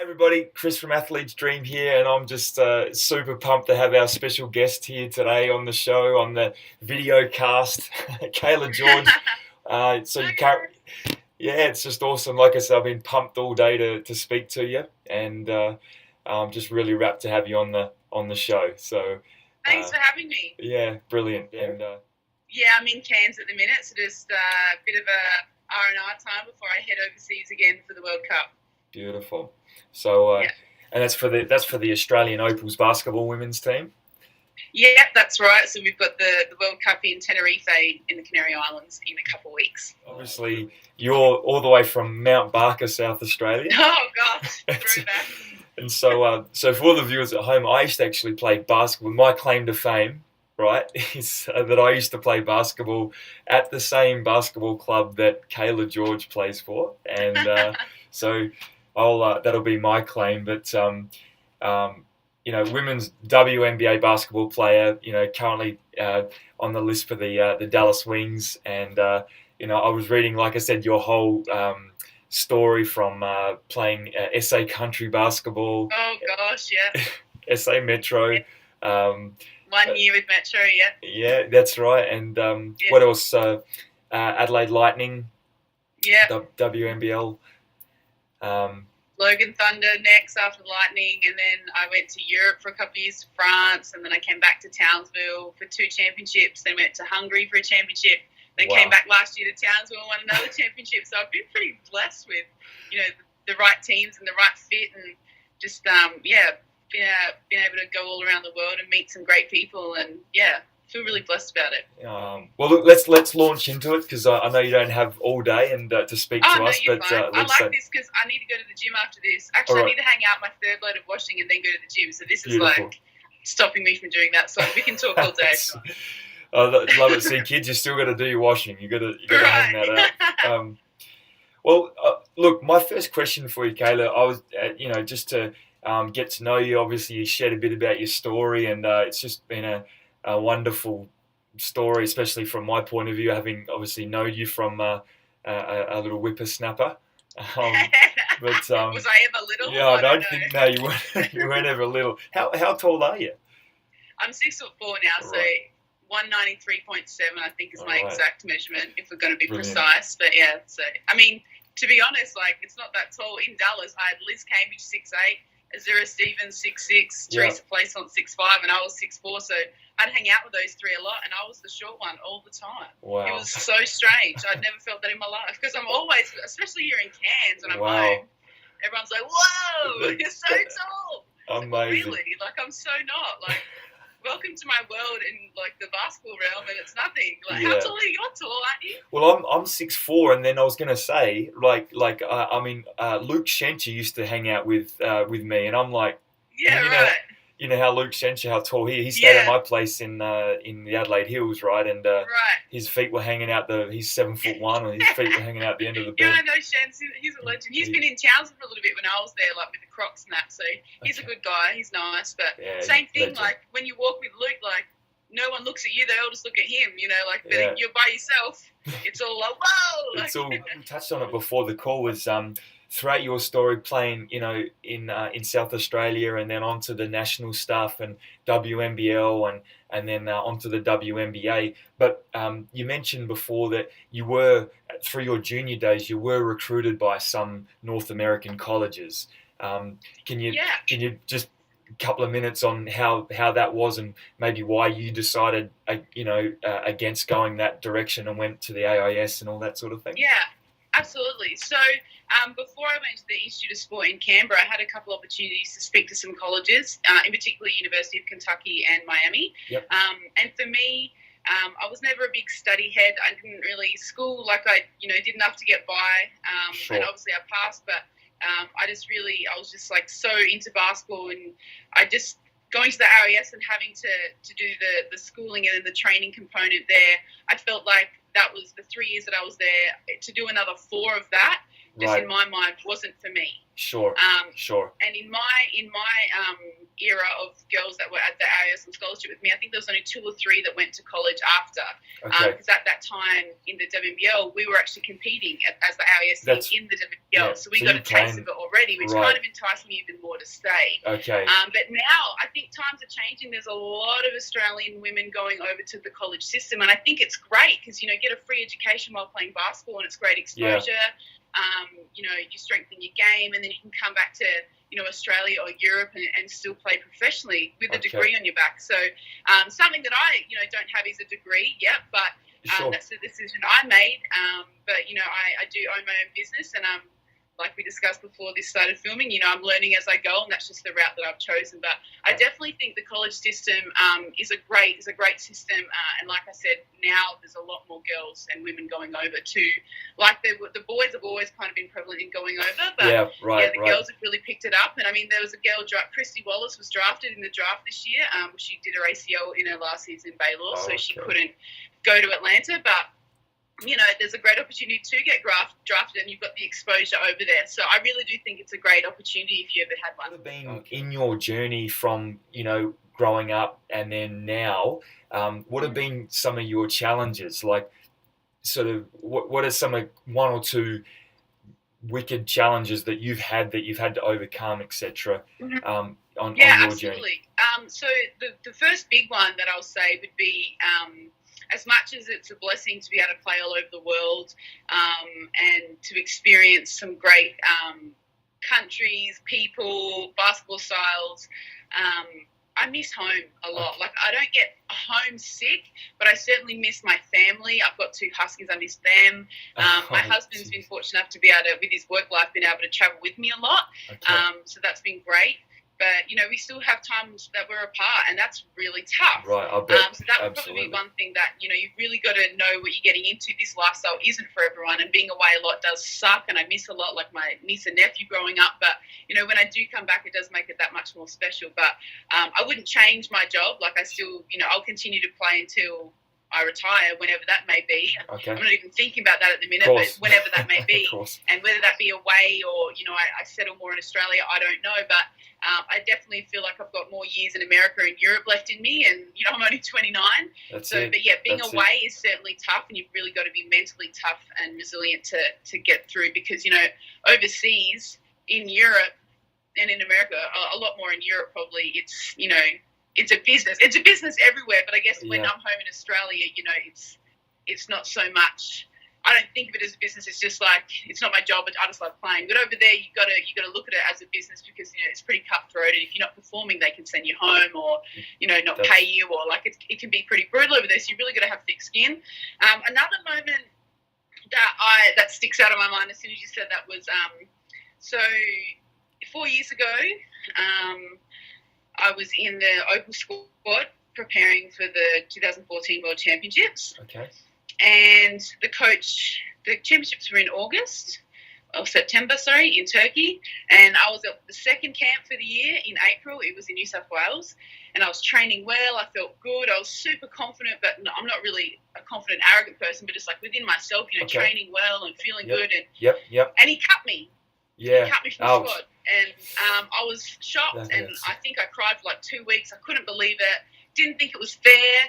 Everybody, Chris from Athlete's Dream here, and I'm just super pumped to have our special guest here today on the show, on the video cast, Cayla George. So you can't, yeah, it's just awesome. Like I said, I've been pumped all day to speak to you, and I'm just really rapt to have you on the show. So thanks for having me. Yeah, brilliant. And yeah, I'm in Cairns at the minute, so just a bit of a R&R time before I head overseas again for the World Cup. Beautiful. So, and that's for the Australian Opals basketball women's team. Yeah, that's right. So we've got the World Cup in Tenerife in the Canary Islands in a couple of weeks. Obviously, you're all the way from Mount Barker, South Australia. Oh gosh, throwback. And so for all the viewers at home, I used to actually play basketball. My claim to fame, right, is that I used to play basketball at the same basketball club that Cayla George plays for, and so that'll be my claim. But women's WNBA basketball player, currently on the list for the Dallas Wings, and I was reading, like I said, your whole story from playing SA Country basketball. Oh gosh, yeah. SA Metro. Yeah. 1 year with Metro, yeah. Yeah, that's right. And what else? Adelaide Lightning. Yeah. WNBL. Logan Thunder next after Lightning, and then I went to Europe for a couple of years to France, and then I came back to Townsville for 2 championships, then went to Hungary for a championship, then came back last year to Townsville and won another championship. So I've been pretty blessed with, the right teams and the right fit, and just been able to go all around the world and meet some great people, and feel really blessed about it. Well, look, let's launch into it, because I know you don't have all day and to speak to us. But I like this because I need to go to the gym after this. Actually, I need to hang out my third load of washing and then go to the gym. So this is like stopping me from doing that. So we can talk all day. I love it. See, kids, you still got to do your washing. You got to hang that out. Look, my first question for you, Cayla, I was just to get to know you. Obviously, you shared a bit about your story, and it's just been a wonderful story, especially from my point of view, having obviously known you from a little whippersnapper. But was I ever little? Yeah, I don't think no, you weren't. You weren't ever little. How tall are you? I'm 6'4" now, so 193.7 I think is my exact measurement, if we're going to be precise. But yeah, so I mean, to be honest, like, it's not that tall. In Dallas, I had Liz Cambridge 6'8", Azura Stevens 6'6", Teresa Plaisant 6'5", and I was 6'4", so I'd hang out with those three a lot, and I was the short one all the time. Wow. It was so strange. I'd never felt that in my life, because I'm always, especially here in Cairns when I'm home, everyone's like, whoa, you're so tall. Amazing. Really? Like, I'm so not. Like, welcome to my world in, like, the basketball realm, and it's nothing. Like, how tall are you? You're tall, aren't you? Well, I'm 6'4", and then I was going to say, Luke Schencher used to hang out with me, and I'm like, you know how Luke Schencher, how tall he stayed at my place in the Adelaide Hills, right? And his feet were hanging out he's 7'1", and his feet were hanging out the end of the bed. Yeah, I know Shens. He's a legend. He's been in Townsville for a little bit when I was there, like with the Crocs and that. So he's a good guy. He's nice. But same thing, legend. Like when you walk with Luke, like no one looks at you. They all just look at him. You're by yourself. It's all like, whoa. It's all. We touched on it before the call. Was throughout your story playing, in South Australia, and then onto the national stuff and WNBL and then onto the WNBA. But you mentioned before that you were, through your junior days, you were recruited by some North American colleges. Can you just a couple of minutes on how that was, and maybe why you decided against going that direction and went to the AIS and all that sort of thing? Yeah. Absolutely. So before I went to the Institute of Sport in Canberra, I had a couple of opportunities to speak to some colleges, in particular University of Kentucky and Miami. Yep. And for me, I was never a big study head. I didn't really school, I did enough to get by. And obviously I passed, but I was just like so into basketball, and I just going to the RAS and having to do the schooling and the training component there, I felt like that was the 3 years that I was there. To do another 4 of that just in my mind, wasn't for me. Sure. And in my era of girls that were at the AIS on scholarship with me, I think there was only 2 or 3 that went to college after. Because at that time in the WNBL, we were actually competing as the AIS in the WNBL. So we got a taste of it already, which kind of enticed me even more to stay. Okay. But now I think times are changing. There's a lot of Australian women going over to the college system, and I think it's great because, you know, get a free education while playing basketball, and it's great exposure. Yeah. You know, you strengthen your game, and then you can come back to, you know, Australia or Europe and still play professionally with a degree on your back. So something that I, you know, don't have is a degree yet, but that's the decision I made. But, you know, I do own my own business, and like we discussed before this started filming, you know, I'm learning as I go, and that's just the route that I've chosen. But I definitely think the college system is a great system. And like I said, now there's a lot more girls and women going over too. Like the boys have always kind of been prevalent in going over, but the girls have really picked it up. And I mean, there was a girl, Christy Wallace, was drafted in the draft this year. She did her ACL in her last season in Baylor, so she couldn't go to Atlanta, but you know, there's a great opportunity to get drafted, and you've got the exposure over there. So I really do think it's a great opportunity if you ever had one. What have been in your journey from, you know, growing up and then now, what have been some of your challenges? Like, sort of, what are some of 1 or 2 wicked challenges that you've had to overcome, etc. On your absolutely. journey? So the first big one that I'll say would be, as much as it's a blessing to be able to play all over the world and to experience some great countries, people, basketball styles, I miss home a lot. Like, I don't get homesick, but I certainly miss my family. I've got 2 huskies. I miss them. My husband's been fortunate enough to be able to, with his work life, been able to travel with me a lot. So that's been great. But, you know, we still have times that we're apart, and that's really tough. Right, I bet. So that would probably be one thing that, you know, you've really got to know what you're getting into. This lifestyle isn't for everyone, and being away a lot does suck, and I miss a lot, like my niece and nephew growing up. But, you know, when I do come back, it does make it that much more special. But I wouldn't change my job. Like, I still, you know, I'll continue to play until I retire, whenever that may be. Okay. I'm not even thinking about that at the minute, but whenever that may be. And whether that be away or, you know, I settle more in Australia, I don't know. But I definitely feel like I've got more years in America and Europe left in me, and, you know, I'm only 29. But yeah, being away is certainly tough, and you've really got to be mentally tough and resilient to get through, because, you know, overseas in Europe and in America, a lot more in Europe probably, it's, you know, it's a business. It's a business everywhere, but I guess when I'm home in Australia, you know, it's not so much. I don't think of it as a business. It's just like, it's not my job. I just love playing. But over there, you got to look at it as a business, because, you know, it's pretty cutthroat. And if you're not performing, they can send you home, or, you know, not pay you, or like it can be pretty brutal over there. So you really got to have thick skin. Another moment that sticks out of my mind as soon as you said that was so 4 years ago. I was in the Opals squad preparing for the 2014 World Championships. Okay. And the championships were in September, in Turkey. And I was at the second camp for the year in April. It was in New South Wales. And I was training well. I felt good. I was super confident, but I'm not really a confident, arrogant person, but just like within myself, you know, training well and feeling good. And, and he cut me. Yeah. He cut me from the squad. And I was shocked, and I think I cried for like 2 weeks. I couldn't believe it. Didn't think it was fair.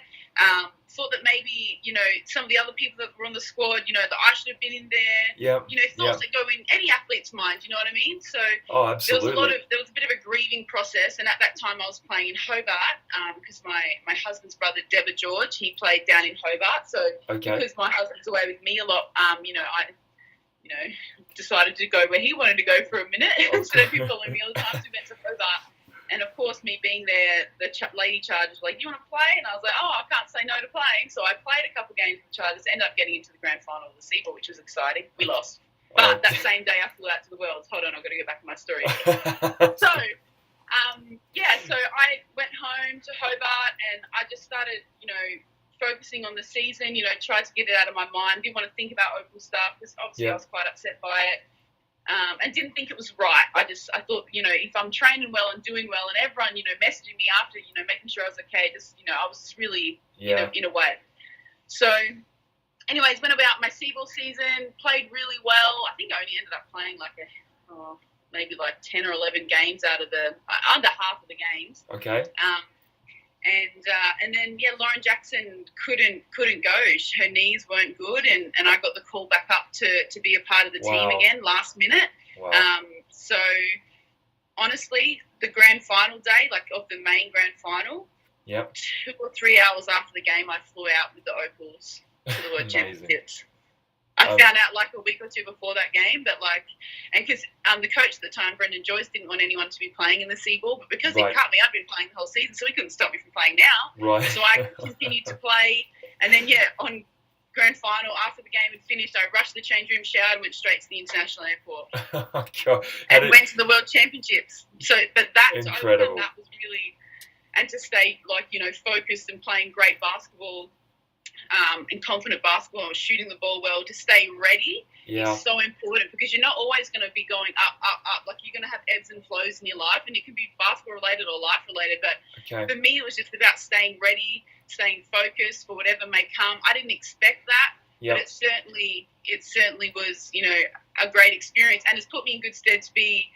Thought that maybe, you know, some of the other people that were on the squad, you know, that I should have been in there. Yeah. You know, thoughts that go in any athlete's mind, you know what I mean? So absolutely. there was a bit of a grieving process, and at that time I was playing in Hobart, because my husband's brother, Cayla George, he played down in Hobart. So because my husband's away with me a lot, you know, I decided to go where he wanted to go for a minute instead of him following me all the time. So we went to Hobart. And, of course, me being there, the lady charge was like, "Do you want to play?" And I was like, "Oh, I can't say no to playing." So I played a couple of games with the Chargers, ended up getting into the grand final of the SEABA, which was exciting. We lost. But that same day I flew out to the Worlds. Hold on, I've got to get back to my story. So I went home to Hobart, and I just started, you know, focusing on the season, you know, tried to get it out of my mind. Didn't want to think about Opal stuff, because obviously I was quite upset by it. And didn't think it was right. I thought, you know, if I'm training well and doing well, and everyone, you know, messaging me after, you know, making sure I was okay, just, you know, I was really in a way. So anyways, went about my C-ball season, played really well. I think I only ended up playing like maybe like 10 or 11 games out of the under half of the games. Okay. And then Lauren Jackson couldn't go. Her knees weren't good, and I got the call back up to be a part of the team again last minute. Wow. So honestly, the grand final day, like of the main grand final, 2 or 3 hours after the game, I flew out with the Opals to the World Championships. I found out like a week or two before that game, but because the coach at the time, Brendan Joyce, didn't want anyone to be playing in the C-ball, but because he cut me, I'd been playing the whole season, so he couldn't stop me from playing now. Right. So I continued to play, and then on grand final, after the game had finished, I rushed the change room, showered, and went straight to the international airport. And went to the World Championships. So, but that's incredible. That was really, and to stay focused and playing great basketball. And confident basketball and shooting the ball well, to stay ready is so important, because you're not always going to be going up. Like, you're going to have ebbs and flows in your life, and it can be basketball related or life related. But for me, it was just about staying ready, staying focused for whatever may come. I didn't expect that, but it certainly was a great experience, and it's put me in good stead to be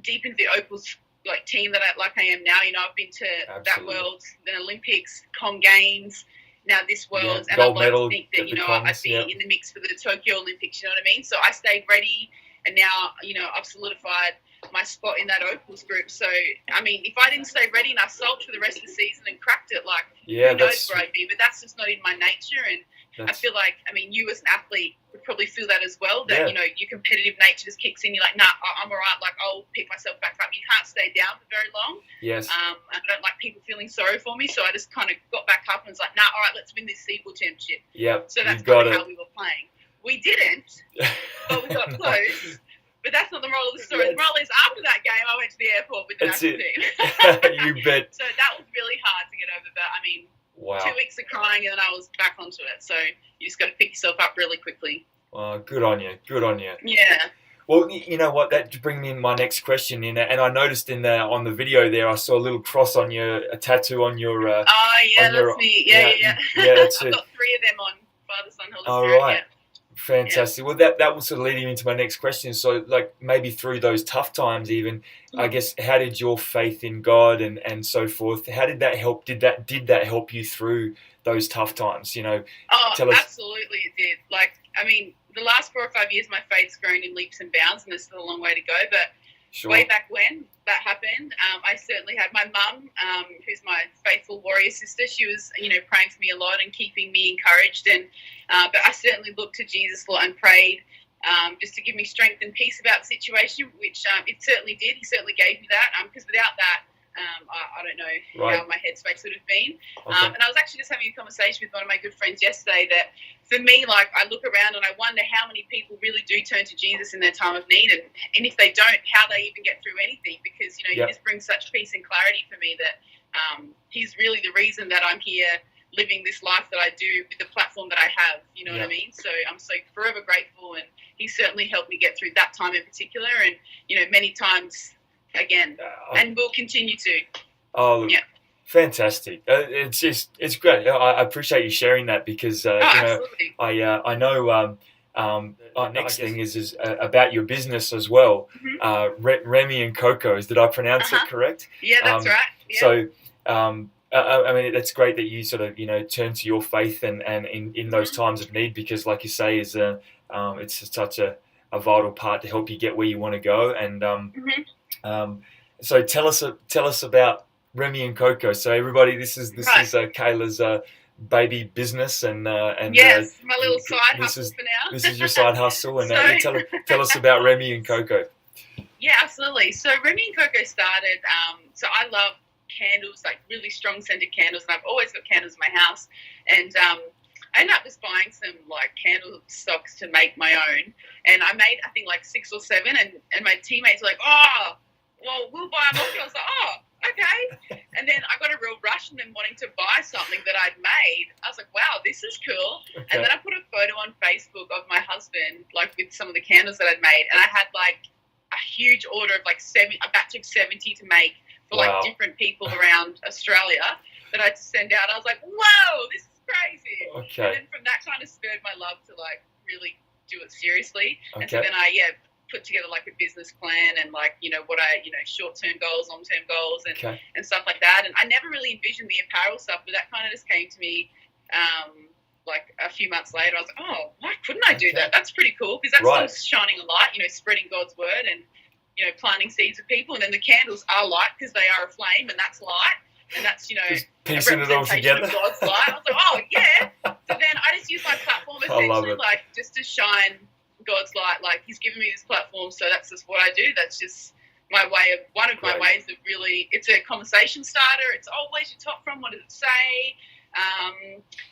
deep into the Opals team that I am now. I've been to that Worlds, the Olympics, Com Games. Now this Worlds, and I'd like to think that I'd be in the mix for the Tokyo Olympics. You know what I mean? So I stayed ready, and now I've solidified my spot in that Opals group. So I mean, if I didn't stay ready and I sulked for the rest of the season and cracked it, who knows where I'd be? But that's just not in my nature, and I feel like, you as an athlete would probably feel that as well, that, your competitive nature just kicks in. You're like, nah, I'm all right. I'll pick myself back up. You can't stay down for very long. Yes. And I don't like people feeling sorry for me. So I just kind of got back up and was like, nah, all right, let's win this C-ball championship. Yep. So that's kind of how we were playing. We didn't, but we got close. But that's not the moral of the story. The moral is, after that game, I went to the airport with the national team. You bet. So that was really hard to get over. But wow. 2 weeks of crying, and then I was back onto it. So you just got to pick yourself up really quickly. Good on you. Good on you. Yeah. Well, you know what? That brings me in my next question. And I noticed on the video there, I saw a little cross on a tattoo on your. That's me. Yeah. I've got 3 of them on Father, Son, Holy Spirit. All right. Yeah. Fantastic. Yeah. Well, that was sort of leading me into my next question. So, maybe through those tough times, even, I guess, how did your faith in God and so forth? How did that help? Did that help you through those tough times? Absolutely, it did. The last 4 or 5 years, my faith's grown in leaps and bounds, and there's still a long way to go. But way back when that happened, I certainly had my mum, who's my faithful warrior sister. She was, praying for me a lot and keeping me encouraged. And but I certainly looked to Jesus a lot and prayed just to give me strength and peace about the situation, which it certainly did. He certainly gave me that, because without that, I don't know how my headspace would have been. Okay. And I was actually just having a conversation with one of my good friends yesterday that, for me, I look around and I wonder how many people really do turn to Jesus in their time of need, and if they don't, how they even get through anything, because, he just brings such peace and clarity for me that he's really the reason that I'm here living this life that I do with the platform that I have, you know what I mean? So I'm so forever grateful, and he certainly helped me get through that time in particular, and, many times again, and will continue to. Oh, look, fantastic! It's great. I appreciate you sharing that, because absolutely. I know. Our next thing is about your business as well. Mm-hmm. Remi and Coco. Did I pronounce it correct? Yeah, that's right. Yeah. So, it's great that you sort of turn to your faith and in those times of need, because, like you say, it's such a vital part to help you get where you want to go. And so tell us about Remi and Coco. So everybody, this is Cayla's baby business, and yes, my little side hustle for now. This is your side hustle, and tell us about Remi and Coco. Yeah, absolutely. So Remi and Coco started. So I love candles, really strong scented candles, and I've always got candles in my house. And I ended up just buying some candle stocks to make my own, and I made I think 6 or 7, and my teammates were like, oh, well, we'll buy them off you. I was like, oh, okay. And then I got a real rush in them wanting to buy something that I'd made. I was like, wow, this is cool. Okay. And then I put a photo on Facebook of my husband, with some of the candles that I'd made, and I had a huge order of a batch of 70 to make for different people around Australia that I had to send out. I was like, whoa, this is crazy. Okay. And then from that kind of spurred my love to like really do it seriously. Okay. And so then I put together like a business plan and like what I short-term goals, long-term goals, and stuff like that. And I never really envisioned the apparel stuff, but that kind of just came to me like a few months later. I was like, oh, why couldn't I do that? That's pretty cool, because that's still shining a light, spreading God's word and planting seeds of people. And then the candles are light because they are a flame, and that's light. And that's, just a piecing it all representation together. of God's light. I was like, oh, yeah. So then I just use my platform essentially like just to shine God's light. Like he's given me this platform, so that's just what I do. That's just my way of, one of my ways of really, it's a conversation starter. It's, oh, where's your top from? What does it say?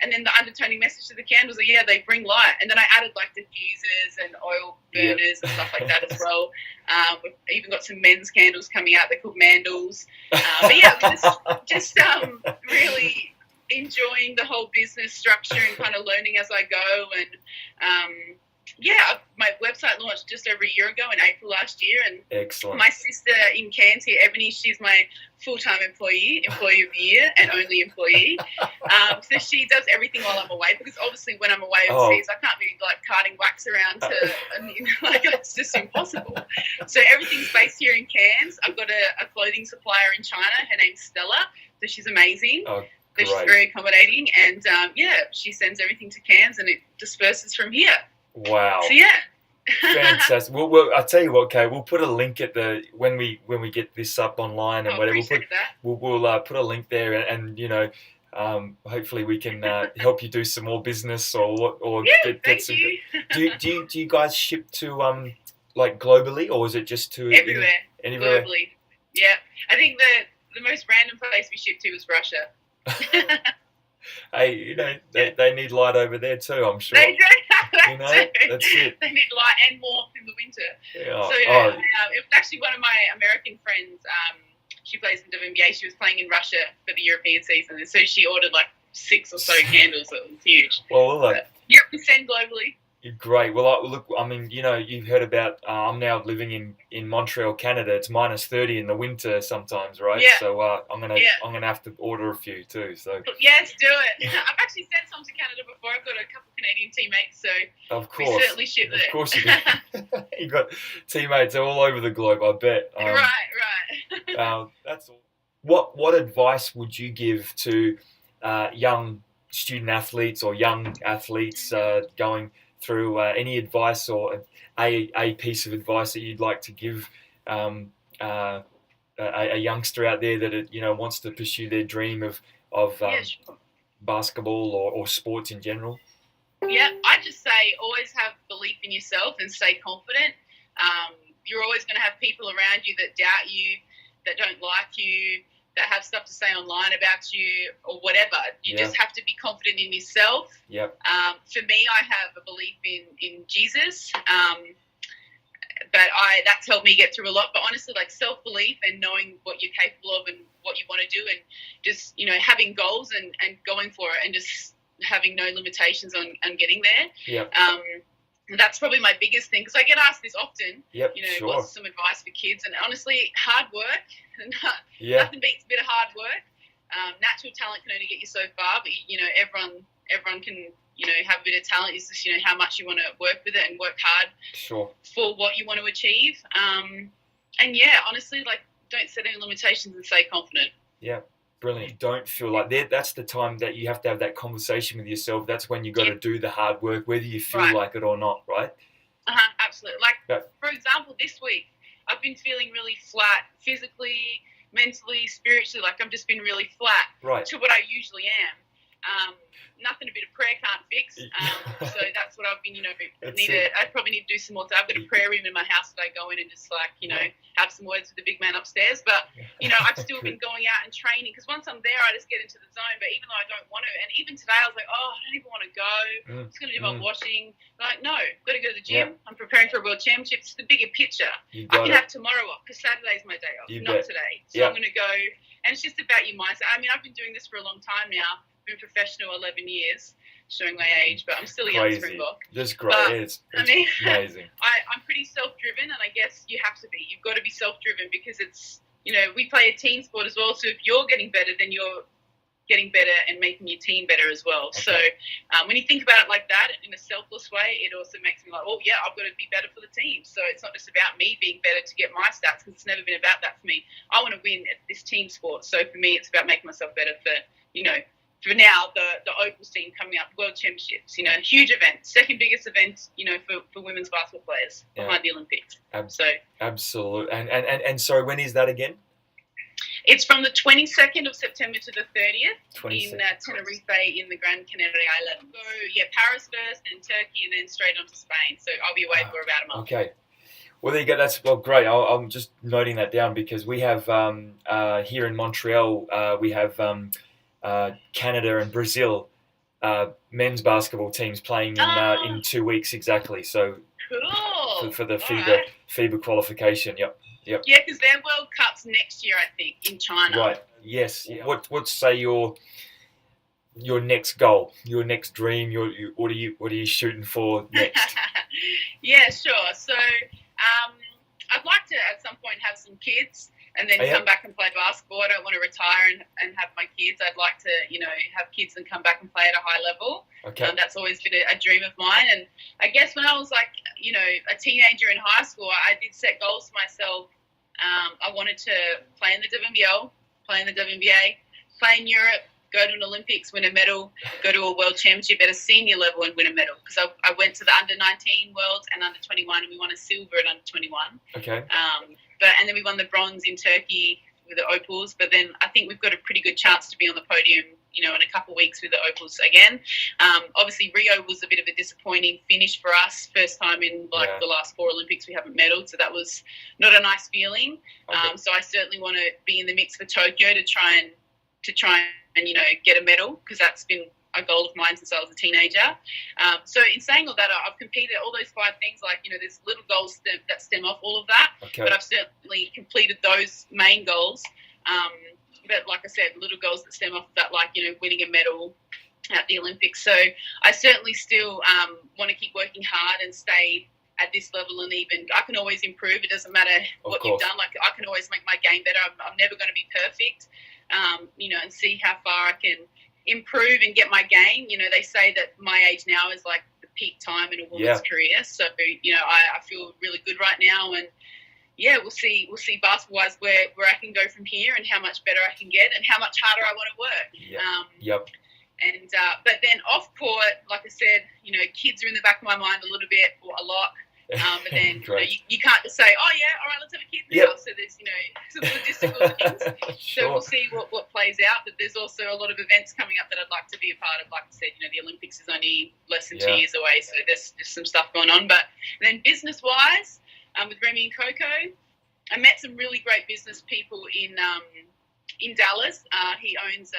And then the undertoning message to the candles are, they bring light. And then I added like diffusers and oil burners and stuff like that as well. We've even got some men's candles coming out. They're called Mandals. But yeah, just really enjoying the whole business structure and kind of learning as I go. And my website launched just over a year ago in April last year. And excellent. My sister in Cairns here, Ebony, she's my full-time employee of the year and only employee. So she does everything while I'm away, because obviously when I'm away overseas, I can't be like carting wax around like it's just impossible. So everything's based here in Cairns. I've got a clothing supplier in China. Her name's Stella. So she's amazing. Oh, so she's very accommodating. And she sends everything to Cairns and it disperses from here. Wow. So yeah. Fantastic. Well, I'll tell you what, Kay, we'll put a link at the when we get this up online and whatever. We'll put a link there, and hopefully we can help you do some more business or get some. Do you guys ship to like globally, or is it just to everywhere? Anywhere? Globally. Yeah, I think the most random place we shipped to was Russia. Hey, they need light over there too, I'm sure. They do. That's it. They need light and warmth in the winter. Yeah. So it was actually one of my American friends. She plays in WNBA. She was playing in Russia for the European season, and so she ordered like 6 or so candles. It was huge. Well, Europe can send globally. Great. Well, look, I mean, you've heard about. I'm now living in Montreal, Canada. It's -30 in the winter sometimes, right? Yeah. So I'm gonna have to order a few too. So yes, do it. I've actually sent some to Canada before. I've got a couple of Canadian teammates, so of course, we certainly ship there. Of course, you do. You got teammates all over the globe, I bet. Right. That's all. What advice would you give to young student athletes or young athletes going through any advice or a piece of advice that you'd like to give a youngster out there that wants to pursue their dream of basketball or sports in general? Yeah, I just say always have belief in yourself and stay confident. You're always going to have people around you that doubt you, that don't like you, that have stuff to say online about you or whatever. You just have to be confident in yourself. Yep. For me, I have a belief in Jesus, but that's helped me get through a lot. But honestly, like self-belief and knowing what you're capable of and what you want to do, and just having goals and going for it, and just having no limitations on getting there. Yep. That's probably my biggest thing, because I get asked this often. Yep, what's some advice for kids? And honestly, hard work. Nothing beats a bit of hard work. Natural talent can only get you so far, but everyone can have a bit of talent. It's just how much you want to work with it and work hard for what you want to achieve. Honestly, like don't set any limitations and stay confident. Yeah. Brilliant. Don't feel like that's the time that you have to have that conversation with yourself. That's when you got to do the hard work, whether you feel like it or not, right? Absolutely. For example, this week I've been feeling really flat, physically, mentally, spiritually. Like I've just been really flat to what I usually am. Nothing a bit of prayer can't fix. So that's what I've been, I probably need to do some more. I've got a prayer room in my house that I go in and just have some words with the big man upstairs. But, I've still been going out and training, because once I'm there, I just get into the zone. But even though I don't want to, and even today I was like, I don't even want to go. I'm just going to do my washing. Like, no, I've got to go to the gym. I'm preparing for a world championship. It's the bigger picture. I can have tomorrow off, because Saturday's my day off, not today. So I'm going to go. And it's just about your mindset. I mean, I've been doing this for a long time now. Been professional 11 years, showing my age, but I'm still a young Springbok. That's great. It's amazing. I'm pretty self-driven, and I guess you have to be. You've got to be self-driven, because it's, we play a team sport as well, so if you're getting better, then you're getting better and making your team better as well. Okay. So when you think about it like that in a selfless way, it also makes me like, oh yeah, I've got to be better for the team. So it's not just about me being better to get my stats, because it's never been about that for me. I want to win at this team sport. So for me, it's about making myself better for, for now, the Opals team coming up, World Championships, huge event, second biggest event, for women's basketball players behind the Olympics. Absolutely. And so when is that again? It's from the 22nd of September to the 30th in Tenerife in the Gran Canaria Island. So, Paris first, then Turkey, and then straight on to Spain. So I'll be away for about a month. Okay. Well, there you go. That's great. I'm just noting that down, because we have here in Montreal, we have Canada and Brazil men's basketball teams playing in 2 weeks exactly. So cool. for the FIBA qualification. Yep. Yeah, because their World Cup's next year, I think, in China. Right. Yes. Yeah. What's say your next goal, your next dream? What are you shooting for next? Yeah, sure. So I'd like to at some point have some kids and then come back and play basketball. I don't want to retire and have my kids. I'd like to, have kids and come back and play at a high level. Okay. That's always been a dream of mine. And I guess when I was like, a teenager in high school, I did set goals for myself. I wanted to play in the WNBL, play in the WNBA, play in Europe, go to an Olympics, win a medal, go to a World Championship at a senior level and win a medal. Because I went to the under-19 Worlds and under-21, and we won a silver at under-21. Okay. And then we won the bronze in Turkey with the Opals. But then I think we've got a pretty good chance to be on the podium, in a couple of weeks with the Opals again. Obviously, Rio was a bit of a disappointing finish for us. First time in the last 4 Olympics we haven't medalled, so that was not a nice feeling. Okay. So I certainly want to be in the mix for Tokyo to try and get a medal, because that's been a goal of mine since I was a teenager. So in saying all that, I've competed all those 5 things. There's little goals that stem off all of that, but I've certainly completed those main goals. But like I said, little goals that stem off of that, winning a medal at the Olympics. So I certainly still want to keep working hard and stay at this level, and even I can always improve. It doesn't matter what you've done. I can always make my game better. I'm never going to be perfect, and see how far I can improve and get my game. They say that my age now is like the peak time in a woman's career. So, I feel really good right now, and we'll see basketball-wise where I can go from here and how much better I can get and how much harder I want to work. And but then off court, like I said, kids are in the back of my mind a little bit or a lot. But then you can't just say, oh yeah, all right, let's have a kid now. So there's some logistical things. Sure. So we'll see what plays out. But there's also a lot of events coming up that I'd like to be a part of. Like I said, the Olympics is only less than 2 years away, so there's some stuff going on. But then business-wise, with Remi and Coco, I met some really great business people in Dallas. He owns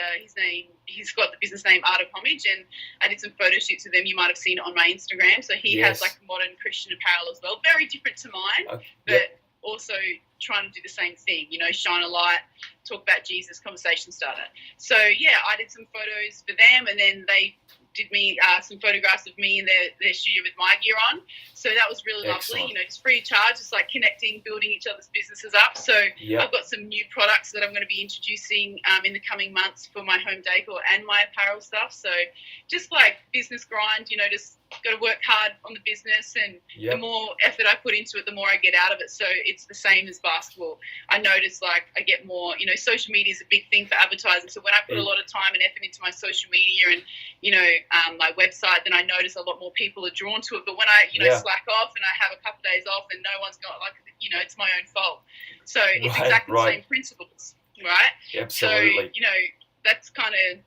he's got the business name Art of Homage, and I did some photo shoots with him. You might have seen it on my Instagram. So he has modern Christian apparel as well, very different to mine, but also trying to do the same thing, shine a light, talk about Jesus, conversation starter. So I did some photos for them, and then they did me some photographs of me in their studio with my gear on. So that was really lovely, just free of charge, just like connecting, building each other's businesses up. So I've got some new products that I'm going to be introducing in the coming months for my home decor and my apparel stuff. So just like business grind, just got to work hard on the business, and the more effort I put into it, the more I get out of it. So it's the same as basketball. I notice I get more, social media is a big thing for advertising. So when I put a lot of time and effort into my social media and, my website, then I notice a lot more people are drawn to it. But when I, slack off and I have a couple of days off and no one's got it's my own fault. So it's exactly the same principles, right? Absolutely. So, that's kind of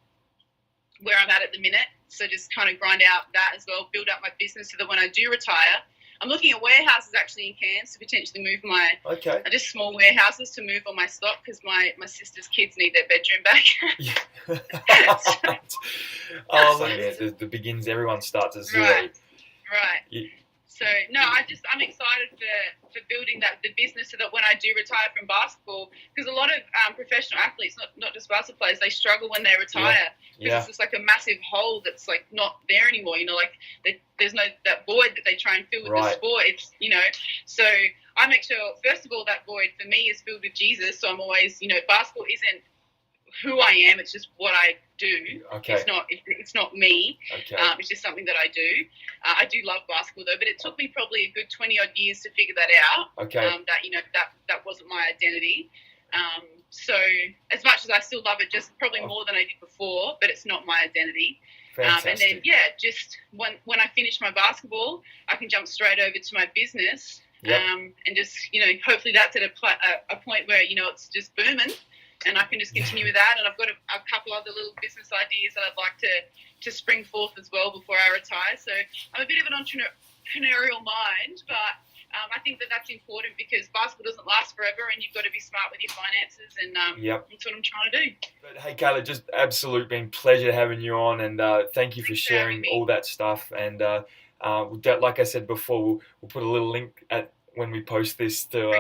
where I'm at the minute. So just kind of grind out that as well, build up my business so that when I do retire, I'm looking at warehouses actually in Cairns to potentially move my just small warehouses to move all my stock, because my sister's kids need their bedroom back. The begins. Everyone starts at zero. Right. So no, I'm excited for building the business so that when I do retire from basketball, because a lot of professional athletes, not just basketball players, they struggle when they retire because it's just like a massive hole that's not there anymore. There's no that void that they try and fill with the sport. It's so I make sure first of all that void for me is filled with Jesus. So I'm always basketball isn't who I am. It's just what I do. Okay. It's not me. Okay. It's just something that I do. I do love basketball though, but it took me probably a good 20 odd years to figure that out. Okay. That wasn't my identity. So as much as I still love it, just probably more than I did before, but it's not my identity. Fantastic. And then just when I finish my basketball, I can jump straight over to my business. Yep. And just hopefully that's at a point where it's just booming. And I can just continue with that. And I've got a couple other little business ideas that I'd like to spring forth as well before I retire. So I'm a bit of an entrepreneurial mind, but I think that's important because basketball doesn't last forever and you've got to be smart with your finances. And that's what I'm trying to do. But hey, Cayla, just absolute been pleasure having you on. And thank you for sharing all that stuff. And like I said before, we'll put a little link when we post this to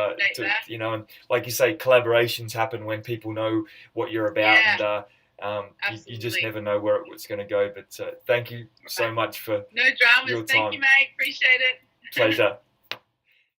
and like you say, collaborations happen when people know what you're about, and you just never know where it's going to go. But thank you so much for no dramas. your time. Thank you, mate. Appreciate it. Pleasure.